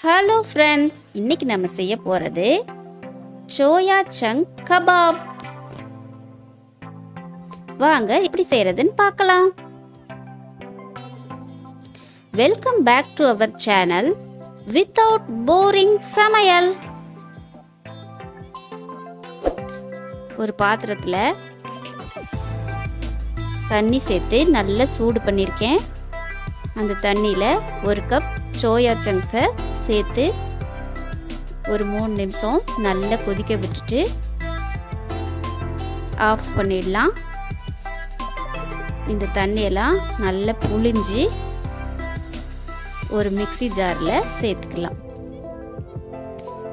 Hello friends, இன்னைக்கு நம்ம செய்ய போறது சோயா சங்க் கபாப். வாங்க எப்படி செய்யறதுன்னு பார்க்கலாம். Welcome back to our channel without boring சமையல். ஒரு பாத்திரத்துல தண்ணி சேர்த்து நல்லா சூடு பண்ணியிருக்கேன். அந்த தண்ணியில ஒரு கப் சோயா சங்க்ஸை சேர்த்து ஒரு 3 நிமிஷம் நல்லா கொதிக்க விட்டுட்டு ஆஃப் பண்ணிடலாம். இந்த தண்ணியெல்லாம் நல்லா புழிஞ்சு ஒரு மிக்ஸி ஜாரில் சேர்த்துக்கலாம்.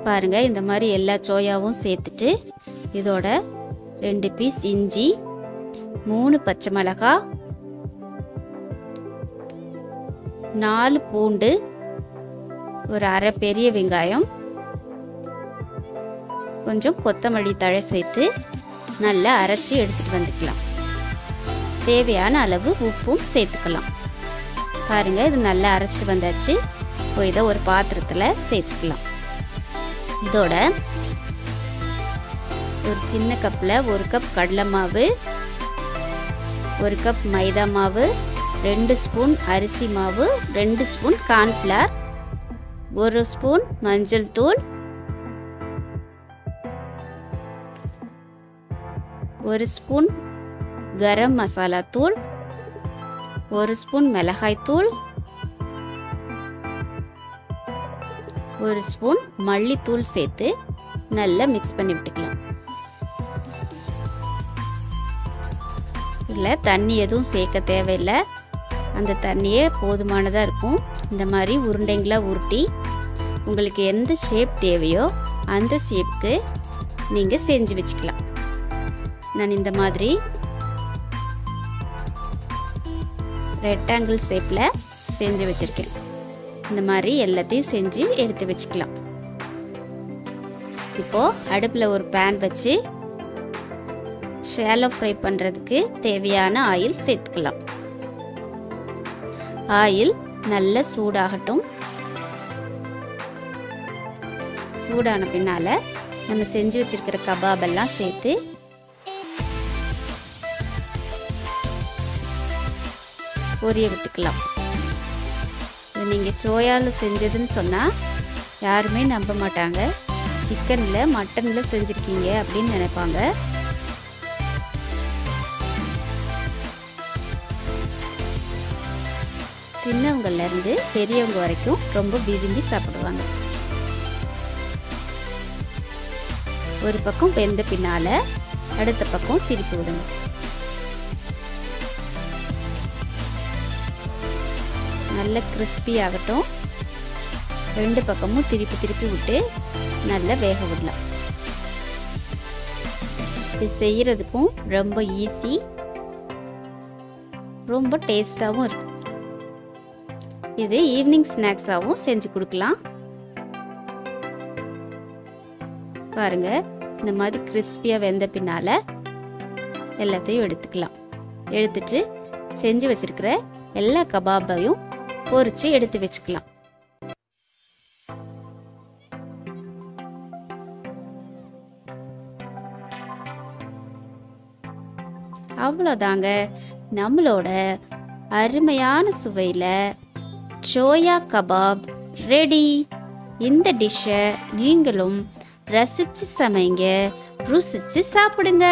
பாருங்க, இந்த மாதிரி எல்லா சோயாவும் சேர்த்துட்டு இதோட 2 பீஸ் இஞ்சி, 3 பச்சை மிளகாய், 4 பூண்டு, ஒரு அரை பெரிய வெங்காயம், கொஞ்சம் கொத்தமல்லி தழை சேர்த்து நல்லா அரைச்சி எடுத்துட்டு வந்துக்கலாம். தேவையான அளவு உப்பும் சேர்த்துக்கலாம். பாருங்க, இது நல்லா அரைச்சிட்டு வந்தாச்சு. இப்போ இதை ஒரு பாத்திரத்தில் சேர்த்துக்கலாம். இதோட ஒரு சின்ன கப்பில் 1 கப் கடலை மாவு, 1 கப் மைதா மாவு, 2 ஸ்பூன் அரிசி மாவு, 2 ஸ்பூன் கார்ன்ஃப்ளவர், 1 ஸ்பூன் மஞ்சள் தூள், 1 ஸ்பூன் கரம் மசாலா தூள், 1 ஸ்பூன் மிளகாய் தூள், 1 ஸ்பூன் மல்லித்தூள் சேர்த்து நல்லா மிக்ஸ் பண்ணி விட்டுக்கலாம். இதில் தண்ணி எதுவும் சேர்க்க தேவையில்லை. அந்த தண்ணியே போதுமானதாக இருக்கும். இந்த மாதிரி உருண்டைங்களாக உருட்டி உங்களுக்கு எந்த ஷேப் தேவையோ அந்த ஷேப்புக்கு நீங்கள் செஞ்சு வச்சுக்கலாம். நான் இந்த மாதிரி ரெக்டாங்கிள் ஷேப்பில் செஞ்சு வச்சுருக்கேன். இந்த மாதிரி எல்லாத்தையும் செஞ்சு எடுத்து வச்சுக்கலாம். இப்போது அடுப்பில் ஒரு பேன் வச்சு ஷாலோ ஃப்ரை பண்ணுறதுக்கு தேவையான ஆயில் சேர்த்துக்கலாம். ஆயில் நல்லா சூடாகட்டும். சூடான பின்னால் நம்ம செஞ்சு வச்சிருக்கிற கபாப் எல்லாம் சேர்த்து பொரிய விட்டுக்கலாம். இது நீங்கள் சோயாவில் செஞ்சதுன்னு சொன்னால் யாருமே நம்ப மாட்டாங்க. சிக்கனில் மட்டனில் செஞ்சுருக்கீங்க அப்படின்னு நினைப்பாங்க. சின்னவங்கள்லேருந்து பெரியவங்க வரைக்கும் ரொம்ப விரும்பி சாப்பிடுவாங்க. ஒரு பக்கம் வெந்த பின்னால் அடுத்த பக்கம் திருப்பி விடுங்க. நல்ல கிறிஸ்பி ஆகட்டும். 2 பக்கமும் திருப்பி விட்டு நல்லா வேக விடலாம். இது செய்யறதுக்கும் ரொம்ப ஈஸி, ரொம்ப டேஸ்டாகவும் இருக்கும். இது ஈவினிங் ஸ்நாக்ஸாகவும் செஞ்சு கொடுக்கலாம். பாருங்க, இந்த மாதிரி கிறிஸ்பியாக வெந்த பின்னால் எல்லாத்தையும் எடுத்துக்கலாம். எடுத்துட்டு செஞ்சு வச்சிருக்கிற எல்லா கபாபையும் பொரிச்சு எடுத்து வச்சுக்கலாம். அவ்வளோதாங்க, நம்மளோட அருமையான சுவையில் சோயா கபாப் ரெடி. இந்த டிஷ்ஷை நீங்களும் ரசித்து சமைங்க, ருசித்து சாப்பிடுங்க.